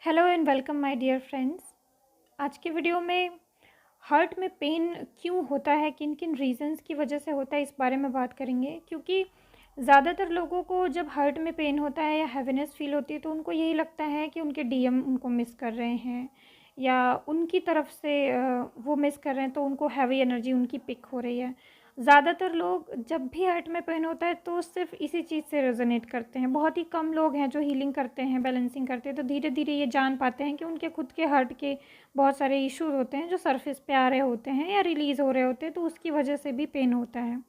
Hello and welcome my dear friends. आज की video में हार्ट में पेन क्यों होता है, किन किन रीजंस की वजह से होता है, इस बारे में बात करेंगे। क्योंकि ज़्यादातर लोगों को जब हार्ट में पेन होता है या हैवीनेस फील होती है तो उनको यही लगता है कि उनके डीएम उनको मिस कर रहे हैं या उनकी तरफ से वो मिस कर रहे हैं, तो उनको हैवी एनर्जी उनकी पिक हो रही है। ज़्यादातर लोग जब भी हार्ट में पेन होता है तो सिर्फ इसी चीज़ से रेजोनेट करते हैं। बहुत ही कम लोग हैं जो हीलिंग करते हैं, बैलेंसिंग करते हैं, तो धीरे धीरे ये जान पाते हैं कि उनके खुद के हार्ट के बहुत सारे इश्यूज होते हैं जो सरफेस पे आ रहे होते हैं या रिलीज़ हो रहे होते हैं, तो उसकी वजह से भी पेन होता है।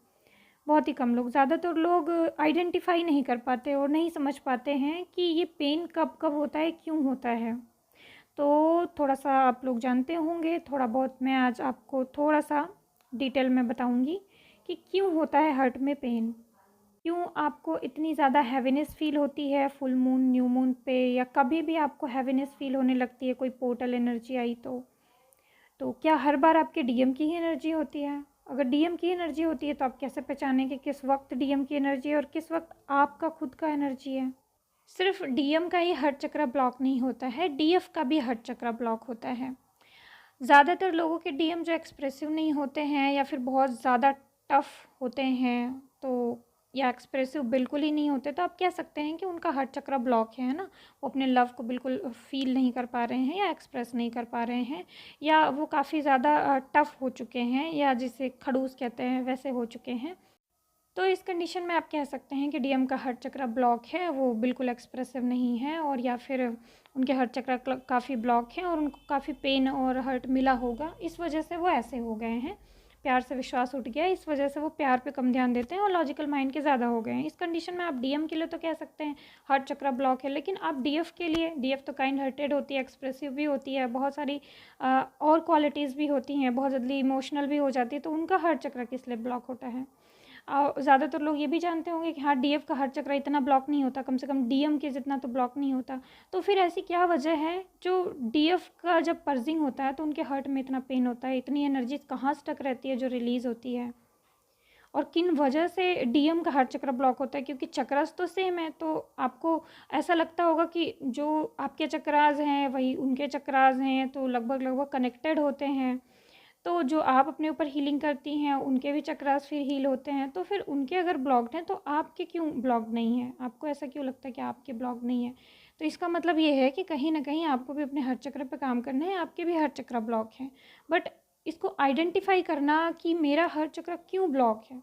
बहुत ही कम लोग, ज़्यादातर लोग आइडेंटिफाई नहीं कर पाते और नहीं समझ पाते हैं कि ये पेन कब कब होता है, क्यों होता है। तो थोड़ा सा आप लोग जानते होंगे, थोड़ा बहुत मैं आज आपको थोड़ा सा डिटेल में बताऊंगी कि क्यों होता है हार्ट में पेन। क्यों आपको इतनी ज़्यादा हैवीनेस फील होती है फुल मून, न्यू मून पे, या कभी भी आपको हैवीनेस फील होने लगती है, कोई पोर्टल एनर्जी आई तो क्या हर बार आपके डीएम की ही एनर्जी होती है? अगर डीएम की एनर्जी होती है तो आप कैसे पहचानें कि किस वक्त डीएम की एनर्जी है और किस वक्त आपका खुद का एनर्जी है? सिर्फ डीएम का ही हार्ट चक्र ब्लॉक नहीं होता है, डीएफ का भी हार्ट चक्र ब्लॉक होता है। ज़्यादातर लोगों के डीएम जो एक्सप्रेसिव नहीं होते हैं या फिर बहुत ज़्यादा टफ होते हैं, तो या एक्सप्रेसिव बिल्कुल ही नहीं होते, तो आप कह सकते हैं कि उनका हार्ट चक्र ब्लॉक है ना। वो अपने लव को बिल्कुल फील नहीं कर पा रहे हैं या एक्सप्रेस नहीं कर पा रहे हैं, या वो काफ़ी ज़्यादा टफ हो चुके हैं, या जिसे खड़ूस कहते हैं वैसे हो चुके हैं। तो इस कंडीशन में आप कह सकते हैं कि डीएम का हार्ट चक्र ब्लॉक है, वो बिल्कुल एक्सप्रेसिव नहीं है, और या फिर उनके हार्ट चक्र काफ़ी ब्लॉक है और उनको काफ़ी पेन और हर्ट मिला होगा, इस वजह से वो ऐसे हो गए हैं। प्यार से विश्वास उठ गया, इस वजह से वो प्यार पे कम ध्यान देते हैं और लॉजिकल माइंड के ज़्यादा हो गए हैं। इस कंडीशन में आप डीएम के लिए तो कह सकते हैं हार्ट चक्र ब्लॉक है, लेकिन आप डीएफ के लिए, डीएफ तो काइंड हार्टेड होती है, एक्सप्रेसिव भी होती है, बहुत सारी और क्वालिटीज़ भी होती हैं, बहुत जल्दी इमोशनल भी हो जाती है, तो उनका हार्ट चक्र किस लिए ब्लॉक होता है? ज़्यादातर लोग ये भी जानते होंगे कि हाँ, डीएफ का हार्ट चक्र इतना ब्लॉक नहीं होता, कम से कम डीएम के जितना तो ब्लॉक नहीं होता। तो फिर ऐसी क्या वजह है जो डीएफ का जब पर्जिंग होता है तो उनके हार्ट में इतना पेन होता है, इतनी एनर्जी कहाँ स्टक रहती है जो रिलीज़ होती है, और किन वजह से डीएम का हार्ट चक्र ब्लॉक होता है? क्योंकि चक्रास तो सेम है, तो आपको ऐसा लगता होगा कि जो आपके चक्रास हैं वही उनके चक्रास हैं, तो लगभग लगभग कनेक्टेड होते हैं। तो जो आप अपने ऊपर हीलिंग करती हैं उनके भी चक्रास फिर हील होते हैं, तो फिर उनके अगर ब्लॉक्ड हैं तो आपके क्यों ब्लॉक नहीं है? आपको ऐसा क्यों लगता है कि आपके ब्लॉक नहीं है? तो इसका मतलब ये है कि कहीं ना कहीं आपको भी अपने हार्ट चक्र पे काम करना है, आपके भी हार्ट चक्र ब्लॉक है। बट इसको आइडेंटिफाई करना कि मेरा हार्ट चक्र क्यों ब्लॉक है,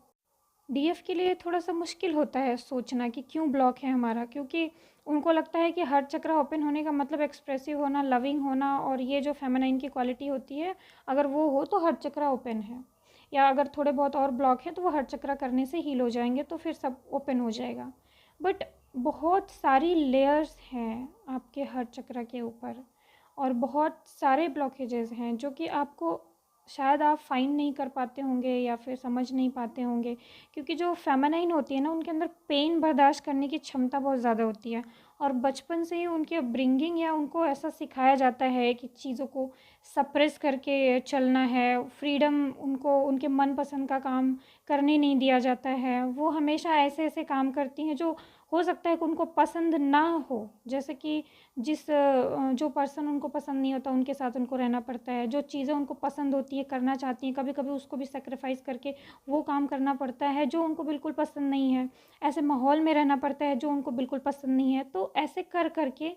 डीएफ के लिए थोड़ा सा मुश्किल होता है सोचना कि क्यों ब्लॉक है हमारा। क्योंकि उनको लगता है कि हार्ट चक्र ओपन होने का मतलब एक्सप्रेसिव होना, लविंग होना, और ये जो फेमिनाइन की क्वालिटी होती है, अगर वो हो तो हार्ट चक्र ओपन है। या अगर थोड़े बहुत और ब्लॉक हैं तो वो हार्ट चक्र करने से हील हो जाएंगे, तो फिर सब ओपन हो जाएगा। बट बहुत सारी लेयर्स हैं आपके हार्ट चक्र के ऊपर, और बहुत सारे ब्लॉकेजेस हैं जो कि आपको शायद आप फाइंड नहीं कर पाते होंगे या फिर समझ नहीं पाते होंगे। क्योंकि जो फेमिनाइन होती है ना, उनके अंदर पेन बर्दाश्त करने की क्षमता बहुत ज़्यादा होती है, और बचपन से ही उनके ब्रिंगिंग या उनको ऐसा सिखाया जाता है कि चीज़ों को सप्रेस करके चलना है, फ्रीडम उनको उनके मनपसंद का काम करने नहीं दिया जाता है। वो हमेशा ऐसे ऐसे काम करती हैं जो हो सकता है कि उनको पसंद ना हो, जैसे कि जो पर्सन उनको पसंद नहीं होता उनके साथ उनको रहना पड़ता है, जो चीज़ें उनको पसंद होती है करना चाहती हैं, कभी कभी उसको भी सेक्रीफाइस करके वो काम करना पड़ता है जो उनको बिल्कुल पसंद नहीं है। ऐसे माहौल में रहना पड़ता है जो उनको बिल्कुल पसंद नहीं है। तो ऐसे कर करके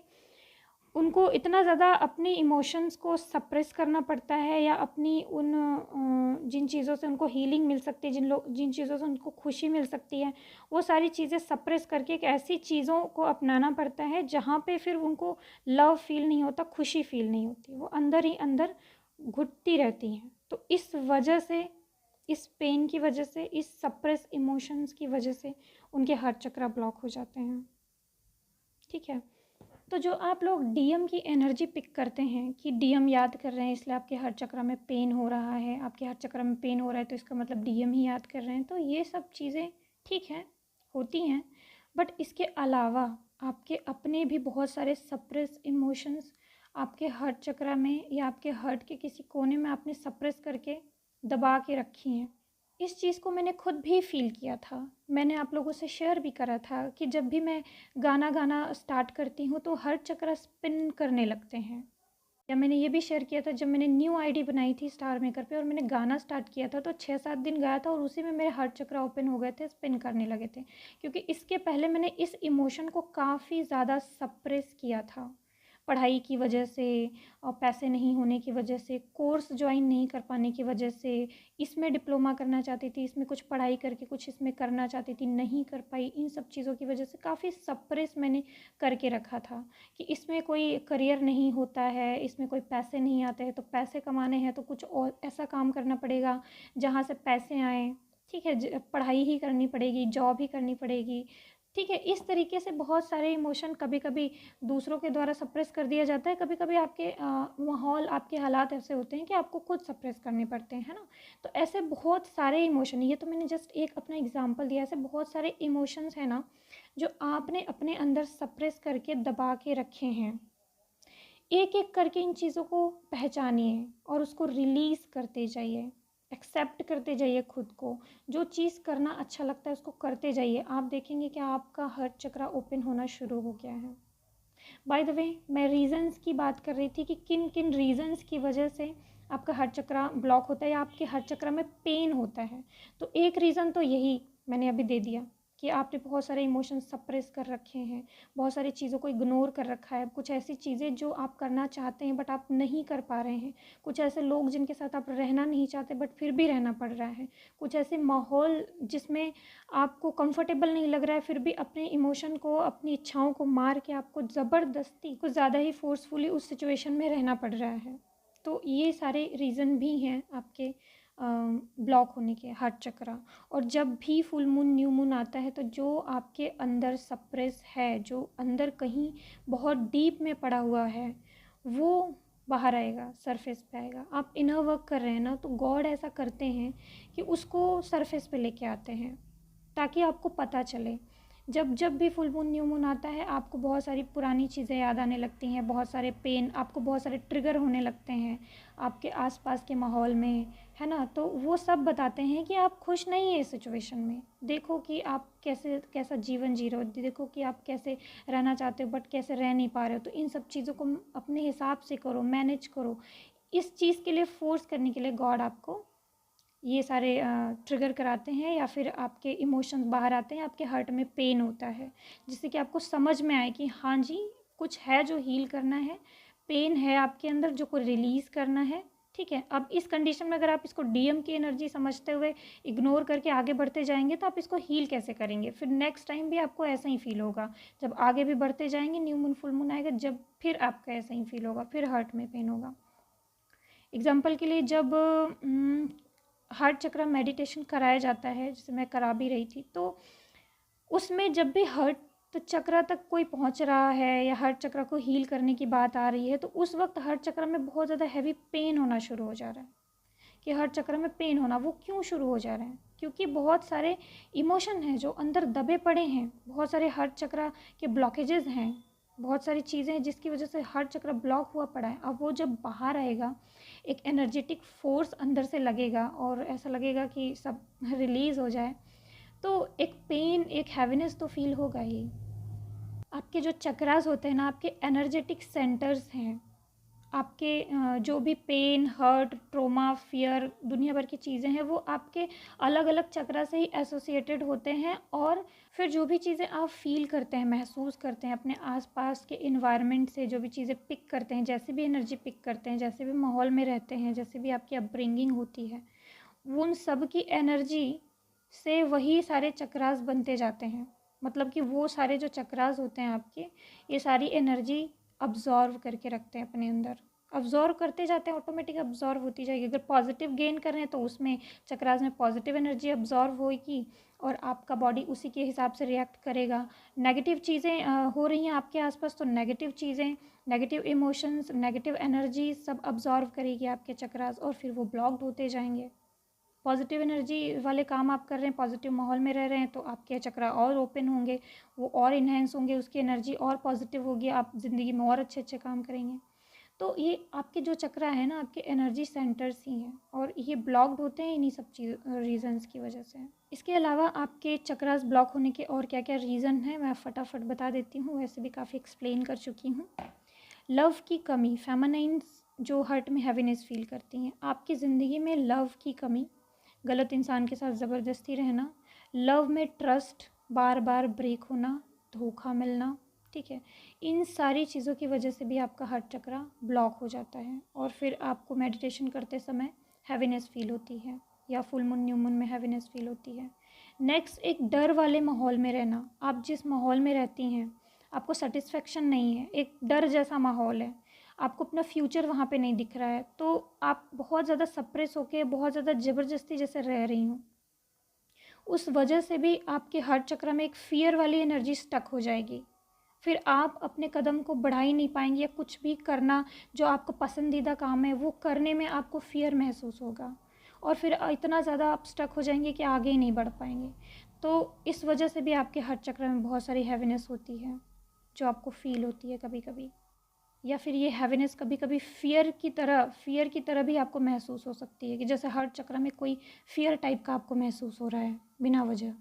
उनको इतना ज़्यादा अपने इमोशंस को सप्रेस करना पड़ता है, या अपनी उन जिन चीज़ों से उनको हीलिंग मिल सकती है, जिन चीज़ों से उनको खुशी मिल सकती है, वो सारी चीज़ें सप्रेस करके एक ऐसी चीज़ों को अपनाना पड़ता है जहाँ पे फिर उनको लव फील नहीं होता, खुशी फील नहीं होती, वो अंदर ही अंदर घुटती रहती हैं। तो इस वजह से, इस पेन की वजह से, इस सप्रेस इमोशंस की वजह से उनके हार्ट चक्र ब्लॉक हो जाते हैं। ठीक है। तो जो आप लोग डीएम की एनर्जी पिक करते हैं कि डीएम याद कर रहे हैं इसलिए आपके हार्ट चक्र में पेन हो रहा है, आपके हार्ट चक्र में पेन हो रहा है तो इसका मतलब डीएम ही याद कर रहे हैं, तो ये सब चीज़ें ठीक है, होती हैं। बट इसके अलावा आपके अपने भी बहुत सारे सप्रेस इमोशंस आपके हार्ट चक्र में या आपके हार्ट के किसी कोने में आपने सप्रेस करके दबा के रखी हैं। इस चीज़ को मैंने खुद भी फ़ील किया था। मैंने आप लोगों से शेयर भी करा था कि जब भी मैं गाना गाना स्टार्ट करती हूँ तो हर चक्रा स्पिन करने लगते हैं। या मैंने ये भी शेयर किया था जब मैंने न्यू आईडी बनाई थी स्टार मेकर पे और मैंने गाना स्टार्ट किया था तो 6-7 दिन गाया था और उसी में मेरे हार्ट चक्रा ओपन हो गए थे, स्पिन करने लगे थे। क्योंकि इसके पहले मैंने इस इमोशन को काफ़ी ज़्यादा सप्रेस किया था, पढ़ाई की वजह से और पैसे नहीं होने की वजह से, कोर्स ज्वाइन नहीं कर पाने की वजह से। इसमें डिप्लोमा करना चाहती थी, इसमें कुछ पढ़ाई करके कुछ इसमें करना चाहती थी, नहीं कर पाई। इन सब चीज़ों की वजह से काफ़ी सप्रेस मैंने करके रखा था कि इसमें कोई करियर नहीं होता है, इसमें कोई पैसे नहीं आते हैं, तो पैसे कमाने हैं तो कुछ और ऐसा काम करना पड़ेगा जहाँ से पैसे आएँ। ठीक है, पढ़ाई ही करनी पड़ेगी, जॉब ही करनी पड़ेगी। ठीक है, इस तरीके से बहुत सारे इमोशन कभी कभी दूसरों के द्वारा सप्रेस कर दिया जाता है, कभी कभी आपके माहौल, आपके हालात ऐसे होते हैं कि आपको खुद सप्रेस करने पड़ते हैं, है ना। तो ऐसे बहुत सारे इमोशन, ये तो मैंने जस्ट एक अपना एग्जांपल दिया, ऐसे बहुत सारे इमोशंस हैं ना जो आपने अपने अंदर सप्रेस करके दबा के रखे हैं। एक एक करके इन चीज़ों को पहचानिए और उसको रिलीज़ करते जाइए, एक्सेप्ट करते जाइए खुद को। जो चीज़ करना अच्छा लगता है उसको करते जाइए, आप देखेंगे कि आपका हर चक्रा ओपन होना शुरू हो गया है। बाय द वे, मैं रीज़न्स की बात कर रही थी कि किन किन रीज़न्स की वजह से आपका हर चक्रा ब्लॉक होता है या आपके हर चक्रा में पेन होता है। तो एक रीज़न तो यही मैंने अभी दे दिया कि आपने बहुत सारे इमोशंस सप्रेस कर रखे हैं, बहुत सारी चीज़ों को इग्नोर कर रखा है, कुछ ऐसी चीज़ें जो आप करना चाहते हैं बट आप नहीं कर पा रहे हैं, कुछ ऐसे लोग जिनके साथ आप रहना नहीं चाहते बट फिर भी रहना पड़ रहा है, कुछ ऐसे माहौल जिसमें आपको कंफर्टेबल नहीं लग रहा है, फिर भी अपने इमोशन को, अपनी इच्छाओं को मार के आपको ज़बरदस्ती कुछ ज़्यादा ही फोर्सफुली उस सिचुएशन में रहना पड़ रहा है। तो ये सारे रीज़न भी हैं आपके ब्लॉक होने के, हार्ट चक्रा। और जब भी फुल मून, न्यू मून आता है तो जो आपके अंदर सप्रेस है, जो अंदर कहीं बहुत डीप में पड़ा हुआ है, वो बाहर आएगा, सरफेस पे आएगा। आप इनर वर्क कर रहे हैं ना, तो गॉड ऐसा करते हैं कि उसको सरफेस पे लेके आते हैं ताकि आपको पता चले। जब जब भी फुल मून, न्यू मून आता है आपको बहुत सारी पुरानी चीज़ें याद आने लगती हैं, बहुत सारे पेन, आपको बहुत सारे ट्रिगर होने लगते हैं आपके आसपास के माहौल में, है ना। तो वो सब बताते हैं कि आप खुश नहीं है इस सिचुएशन में। देखो कि आप कैसा जीवन जी रहे हो, देखो कि आप कैसे रहना चाहते हो बट कैसे रह नहीं पा रहे हो। तो इन सब चीज़ों को अपने हिसाब से करो, मैनेज करो। इस चीज़ के लिए फोर्स करने के लिए गॉड आपको ये सारे ट्रिगर कराते हैं या फिर आपके इमोशंस बाहर आते हैं, आपके हार्ट में पेन होता है, जिससे कि आपको समझ में आए कि हाँ जी, कुछ है जो हील करना है, पेन है आपके अंदर जो को रिलीज़ करना है। ठीक है, अब इस कंडीशन में अगर आप इसको डीएम की एनर्जी समझते हुए इग्नोर करके आगे बढ़ते जाएंगे तो आप इसको हील कैसे करेंगे। फिर नेक्स्ट टाइम भी आपको ऐसा ही फील होगा, जब आगे भी बढ़ते जाएंगे, न्यू मून फुल मून आएगा, जब फिर आपका ऐसा ही फील होगा, फिर हार्ट में पेन होगा। एग्जाम्पल के लिए, जब हार्ट चक्र मेडिटेशन कराया जाता है, जैसे मैं करा भी रही थी, तो उसमें जब भी हार्ट चक्र तक कोई पहुंच रहा है या हार्ट चक्र को हील करने की बात आ रही है तो उस वक्त हार्ट चक्र में बहुत ज़्यादा हैवी पेन होना शुरू हो जा रहा है। कि हार्ट चक्र में पेन होना वो क्यों शुरू हो जा रहे हैं, क्योंकि बहुत सारे इमोशन हैं जो अंदर दबे पड़े हैं, बहुत सारे हार्ट चक्र के ब्लॉकेजेस हैं, बहुत सारी चीज़ें हैं जिसकी वजह से हार्ट चक्र ब्लॉक हुआ पड़ा है। अब वो जब बाहर आएगा, एक एनर्जेटिक फोर्स अंदर से लगेगा और ऐसा लगेगा कि सब रिलीज़ हो जाए, तो एक पेन, एक हैवीनेस तो फील होगा ही। आपके जो चक्रास होते हैं ना, आपके एनर्जेटिक सेंटर्स हैं, आपके जो भी पेन, हर्ट, ट्रोमा, फियर, दुनिया भर की चीज़ें हैं वो आपके अलग अलग चक्रा से ही एसोसिएटेड होते हैं। और फिर जो भी चीज़ें आप फील करते हैं, महसूस करते हैं अपने आसपास के इन्वायरमेंट से, जो भी चीज़ें पिक करते हैं, जैसे भी एनर्जी पिक करते हैं, जैसे भी माहौल में रहते हैं, जैसे भी आपकी अपब्रिंगिंग होती है, उन सब की एनर्जी से वही सारे चक्रास बनते जाते हैं। मतलब कि वो सारे जो चक्रास होते हैं आपके, ये सारी एनर्जी अब्जॉर्व करके रखते हैं अपने अंदर, अब्जॉर्व करते जाते हैं, ऑटोमेटिक अब्जॉर्व होती जाएगी। अगर पॉजिटिव गेन कर रहे हैं तो उसमें चक्रास में पॉजिटिव एनर्जी अब्जॉर्व होगी और आपका बॉडी उसी के हिसाब से रिएक्ट करेगा। नेगेटिव चीज़ें हो रही हैं आपके आसपास तो नेगेटिव चीज़ें, नेगेटिव इमोशंस, नेगेटिव एनर्जी सब अब्जॉर्व करेगी आपके चक्रास और फिर वो ब्लॉक्ड होते जाएंगे। पॉजिटिव एनर्जी वाले काम आप कर रहे हैं, पॉजिटिव माहौल में रह रहे हैं, तो आपके चक्रा और ओपन होंगे, वो और इन्हेंस होंगे, उसकी एनर्जी और पॉजिटिव होगी, आप ज़िंदगी में और अच्छे अच्छे काम करेंगे। तो ये आपके जो चक्रा है ना, आपके एनर्जी सेंटर्स ही हैं, और ये ब्लॉक्ड होते हैं इन्हीं सब चीज़ रीजंस की वजह से। इसके अलावा आपके चक्रास ब्लॉक होने के और क्या क्या रीज़न हैं मैं फटाफट बता देती हूँ, वैसे भी काफ़ी एक्सप्लेन कर चुकी हूँ। लव की कमी, फेमिनाइन्स जो हर्ट में हैवीनेस फील करती हैं, आपकी ज़िंदगी में लव की कमी, गलत इंसान के साथ ज़बरदस्ती रहना, लव में ट्रस्ट बार बार ब्रेक होना, धोखा मिलना, ठीक है, इन सारी चीज़ों की वजह से भी आपका हार्ट चक्रा ब्लॉक हो जाता है, और फिर आपको मेडिटेशन करते समय हैवीनेस फील होती है, या फुल मून न्यू मून में हैवीनेस फील होती है। नेक्स्ट, एक डर वाले माहौल में रहना, आप जिस माहौल में रहती हैं आपको सेटिस्फेक्शन नहीं है, एक डर जैसा माहौल है, आपको अपना फ्यूचर वहाँ पे नहीं दिख रहा है, तो आप बहुत ज़्यादा सप्रेस होके बहुत ज़्यादा ज़बरदस्ती जैसे रह रही हूँ, उस वजह से भी आपके हार्ट चक्र में एक फियर वाली एनर्जी स्टक हो जाएगी। फिर आप अपने कदम को बढ़ा ही नहीं पाएंगे, या कुछ भी करना जो आपका पसंदीदा काम है वो करने में आपको फियर महसूस होगा, और फिर इतना ज़्यादा आप स्टक हो जाएंगे कि आगे ही नहीं बढ़ पाएंगे। तो इस वजह से भी आपके हार्ट चक्र में बहुत सारी हैवीनेस होती है जो आपको फील होती है कभी कभी, या फिर ये हैवीनेस कभी कभी फियर की तरह भी आपको महसूस हो सकती है, कि जैसे हार्ट चक्र में कोई फियर टाइप का आपको महसूस हो रहा है बिना वजह।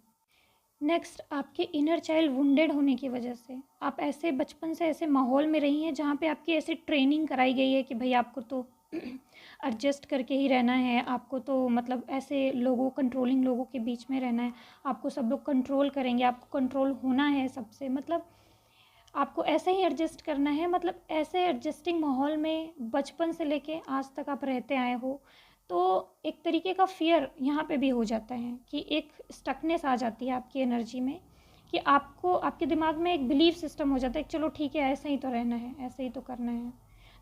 नेक्स्ट, आपके इनर चाइल्ड वुंडेड होने की वजह से आप ऐसे बचपन से ऐसे माहौल में रही हैं जहाँ पे आपकी ऐसी ट्रेनिंग कराई गई है कि भाई आपको तो एडजस्ट करके ही रहना है, आपको तो मतलब ऐसे लोगों कंट्रोलिंग लोगों के बीच में रहना है, आपको सब लोग कंट्रोल करेंगे, आपको कंट्रोल होना है सबसे, मतलब आपको ऐसे ही एडजस्ट करना है, मतलब ऐसे एडजस्टिंग माहौल में बचपन से लेके आज तक आप रहते आए हो, तो एक तरीके का फियर यहाँ पे भी हो जाता है कि एक स्टकनेस आ जाती है आपकी एनर्जी में, कि आपको आपके दिमाग में एक बिलीफ सिस्टम हो जाता है कि चलो ठीक है, ऐसे ही तो रहना है, ऐसे ही तो करना है।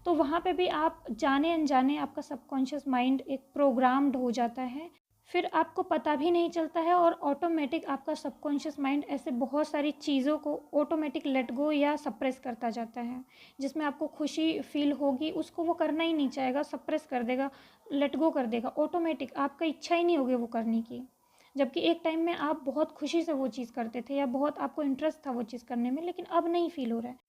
तो वहाँ पे भी आप जाने अनजाने आपका सबकॉन्शियस माइंड एक प्रोग्राम्ड हो जाता है, फिर आपको पता भी नहीं चलता है, और ऑटोमेटिक आपका सबकॉन्शियस माइंड ऐसे बहुत सारी चीज़ों को ऑटोमेटिक लेट गो या सप्रेस करता जाता है, जिसमें आपको खुशी फील होगी उसको वो करना ही नहीं चाहेगा, सप्रेस कर देगा, लेट गो कर देगा ऑटोमेटिक, आपका इच्छा ही नहीं होगी वो करने की। जबकि एक टाइम में आप बहुत खुशी से वो चीज़ करते थे, या बहुत आपको इंटरेस्ट था वो चीज़ करने में, लेकिन अब नहीं फील हो रहा है,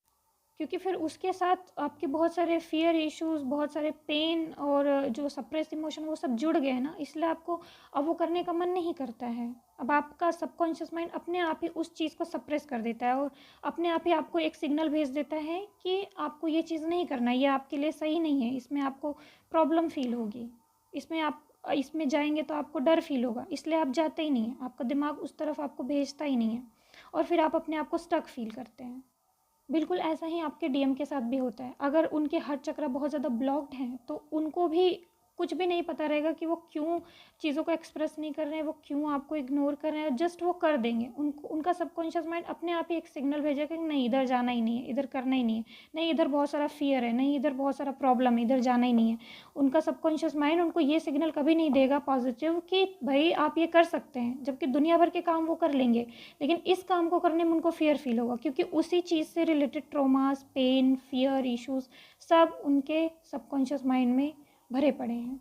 क्योंकि फिर उसके साथ आपके बहुत सारे फियर इश्यूज, बहुत सारे पेन और जो सप्रेस इमोशन वो सब जुड़ गए हैं ना, इसलिए आपको अब वो करने का मन नहीं करता है। अब आपका सबकॉन्शियस माइंड अपने आप ही उस चीज़ को सप्रेस कर देता है, और अपने आप ही आपको एक सिग्नल भेज देता है कि आपको ये चीज़ नहीं करना, ये आपके लिए सही नहीं है, इसमें आपको प्रॉब्लम फील होगी, इसमें जाएंगे तो आपको डर फील होगा, इसलिए आप जाते ही नहीं हैं, आपका दिमाग उस तरफ आपको भेजता ही नहीं है, और फिर आप अपने आप को स्टक फील करते हैं। बिल्कुल ऐसा ही आपके डीएम के साथ भी होता है, अगर उनके हार्ट चक्र बहुत ज़्यादा ब्लॉक्ड हैं तो उनको भी कुछ भी नहीं पता रहेगा कि वो क्यों चीज़ों को एक्सप्रेस नहीं कर रहे हैं, वो क्यों आपको इग्नोर कर रहे हैं, जस्ट वो कर देंगे, उनको उनका सबकॉन्शियस माइंड अपने आप ही एक सिग्नल भेजेगा कि नहीं इधर जाना ही नहीं है, इधर करना ही नहीं है, नहीं इधर बहुत सारा फियर है, नहीं इधर बहुत सारा प्रॉब्लम है, इधर जाना ही नहीं है। उनका सबकॉन्शियस माइंड उनको ये सिग्नल कभी नहीं देगा पॉजिटिव कि भाई आप ये कर सकते हैं, जबकि दुनिया भर के काम वो कर लेंगे, लेकिन इस काम को करने में उनको फियर फील होगा, क्योंकि उसी चीज़ से related traumas, pain, fear, issues सब उनके सबकॉन्शियस माइंड में भरे पड़े हैं।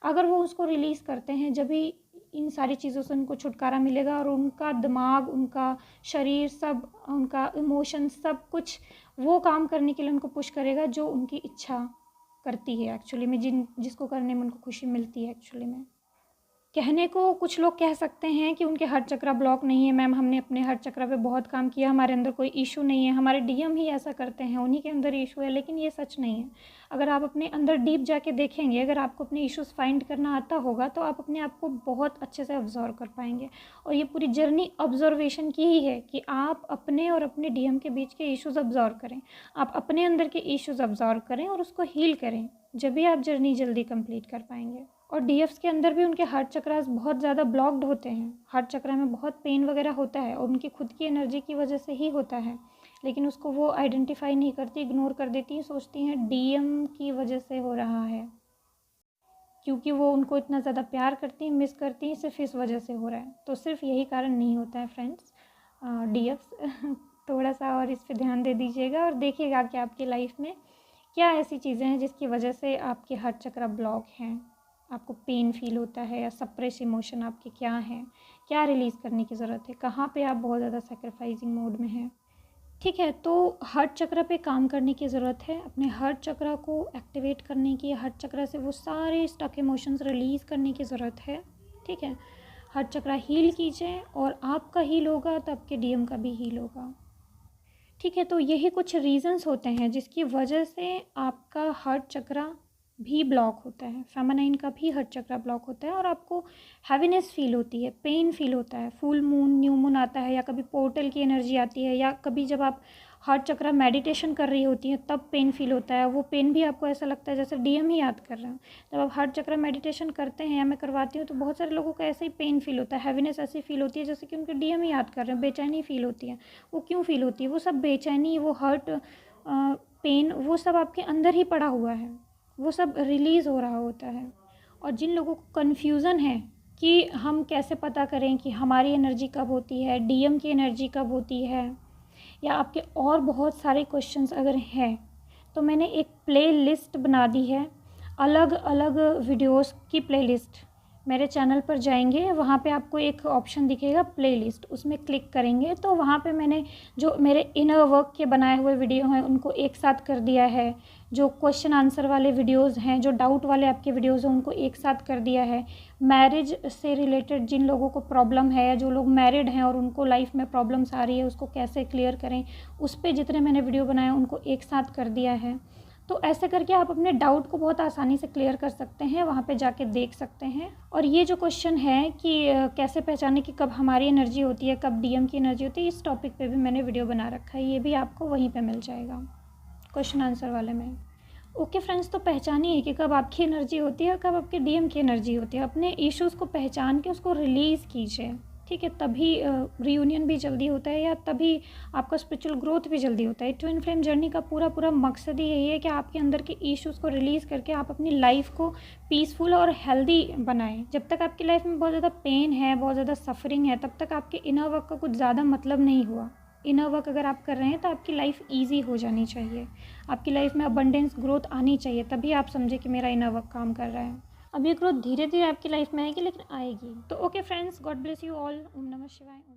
अगर वो उसको रिलीज़ करते हैं, जब भी इन सारी चीज़ों से उनको छुटकारा मिलेगा, और उनका दिमाग, उनका शरीर, सब उनका इमोशन, सब कुछ वो काम करने के लिए उनको पुश करेगा जो उनकी इच्छा करती है एक्चुअली में, जिसको करने में उनको खुशी मिलती है एक्चुअली में। कहने को कुछ लोग कह सकते हैं कि उनके हार्ट चक्र ब्लॉक नहीं है, मैम हमने अपने हार्ट चक्र पे बहुत काम किया, हमारे अंदर कोई इशू नहीं है, हमारे डीएम ही ऐसा करते हैं, उन्हीं के अंदर इशू है, लेकिन ये सच नहीं है। अगर आप अपने अंदर डीप जाके देखेंगे, अगर आपको अपने इश्यूज फाइंड करना आता होगा, तो आप अपने आप को बहुत अच्छे से ऑब्जर्व कर पाएंगे, और ये पूरी जर्नी ऑब्जर्वेशन की ही है कि आप अपने और अपने डीएम के बीच के इश्यूज ऑब्जर्व करें, आप अपने अंदर के इश्यूज ऑब्जर्व करें और उसको हील करें, जब भी आप जर्नी जल्दी कंप्लीट कर पाएंगे। और डीएफ्स के अंदर भी उनके हार्ट चक्रास बहुत ज़्यादा ब्लॉक्ड होते हैं, हार्ट चक्र में बहुत पेन वगैरह होता है, और उनकी खुद की एनर्जी की वजह से ही होता है, लेकिन उसको वो आइडेंटिफाई नहीं करती, इग्नोर कर देती हैं, सोचती हैं डीएम की वजह से हो रहा है, क्योंकि वो उनको इतना ज़्यादा प्यार करती हैं, मिस करती हैं, सिर्फ इस वजह से हो रहा है। तो सिर्फ यही कारण नहीं होता है फ्रेंड्स, डीएफ्स थोड़ा सा और इस पर ध्यान दे दीजिएगा, और देखिएगा कि आपकी लाइफ में क्या ऐसी चीज़ें हैं जिसकी वजह से आपके हार्ट चक्र ब्लॉक हैं, आपको पेन फील होता है, या सप्रेस इमोशन आपके क्या हैं, क्या रिलीज़ करने की ज़रूरत है, कहाँ पे आप बहुत ज़्यादा सेक्रीफाइसिंग मोड में हैं। ठीक है, तो हार्ट चक्र पे काम करने की ज़रूरत है। अपने हार्ट चक्र को एक्टिवेट करने की, हार्ट चक्र से वो सारे स्टक इमोशंस रिलीज़ करने की ज़रूरत है। ठीक है, हार्ट चक्र हील कीजिए और आपका हील होगा तो आपके डीएम का भी हील होगा। ठीक है, तो यही कुछ रीज़न्स होते हैं जिसकी वजह से आपका हार्ट चक्र भी ब्लॉक होता है, फेमिनाइन का भी हार्ट चक्र ब्लॉक होता है और आपको हैवीनेस फील होती है, पेन फील होता है। फुल मून, न्यू मून आता है या कभी पोर्टल की एनर्जी आती है या कभी जब आप हार्ट चक्र मेडिटेशन कर रही होती हैं तब पेन फील होता है। वो पेन भी आपको ऐसा लगता है जैसे डीएम ही याद कर रहे हैं। जब आप हार्ट चक्र मेडिटेशन करते हैं या मैं करवाती हूँ तो बहुत सारे लोगों को ऐसे ही पेन फील होता है, हैवीनेस ऐसी फील होती है जैसे कि उनके डीएम ही याद कर रहे हैं, बेचैनी फील होती है। वो क्यों फील होती है? वो सब बेचैनी, वो हर्ट, पेन, वो सब आपके अंदर ही पड़ा हुआ है, वो सब रिलीज़ हो रहा होता है। और जिन लोगों को कन्फ्यूज़न है कि हम कैसे पता करें कि हमारी एनर्जी कब होती है, डीएम की एनर्जी कब होती है, या आपके और बहुत सारे क्वेश्चंस अगर हैं तो मैंने एक प्ले लिस्ट बना दी है, अलग अलग वीडियोस की प्ले लिस्ट। मेरे चैनल पर जाएंगे, वहाँ पे आपको एक ऑप्शन दिखेगा प्ले लिस्ट, उसमें क्लिक करेंगे तो वहाँ पे मैंने जो मेरे इनर वर्क के बनाए हुए वीडियो हैं उनको एक साथ कर दिया है। जो क्वेश्चन आंसर वाले वीडियोस हैं, जो डाउट वाले आपके वीडियोस हैं, उनको एक साथ कर दिया है। मैरिज से रिलेटेड जिन लोगों को प्रॉब्लम है या जो लोग मैरिड हैं और उनको लाइफ में प्रॉब्लम्स आ रही है उसको कैसे क्लियर करें, उस पर जितने मैंने वीडियो बनाए उनको एक साथ कर दिया है। तो ऐसे करके आप अपने डाउट को बहुत आसानी से क्लियर कर सकते हैं, वहाँ पे जाके देख सकते हैं। और ये जो क्वेश्चन है कि कैसे पहचाने कि कब हमारी एनर्जी होती है, कब डीएम की एनर्जी होती है, इस टॉपिक पे भी मैंने वीडियो बना रखा है, ये भी आपको वहीं पे मिल जाएगा क्वेश्चन आंसर वाले में। ओके फ्रेंड्स, तो पहचानिए कि कब आपकी एनर्जी होती है और कब आपके डीएम की एनर्जी होती है। अपने इश्यूज़ को पहचान के उसको रिलीज़ कीजिए। ठीक है, तभी रियूनियन भी जल्दी होता है या तभी आपका स्पिरिचुअल ग्रोथ भी जल्दी होता है। ट्विन फ्लेम जर्नी का पूरा पूरा मकसद ही यही है कि आपके अंदर के इश्यूज़ को रिलीज़ करके आप अपनी लाइफ को पीसफुल और हेल्दी बनाएं। जब तक आपकी लाइफ में बहुत ज़्यादा पेन है, बहुत ज़्यादा सफरिंग है, तब तक आपके इनर वर्क का कुछ ज़्यादा मतलब नहीं हुआ। इनर वर्क अगर आप कर रहे हैं तो आपकी लाइफ ईजी हो जानी चाहिए, आपकी लाइफ में अबंडेंस ग्रोथ आनी चाहिए, तभी आप समझे कि मेरा इनर वर्क काम कर रहा है। अब ये ग्रोथ धीरे धीरे आपकी लाइफ में आएगी, लेकिन आएगी। तो okay friends, God bless you all. Om नमः शिवाय। ओम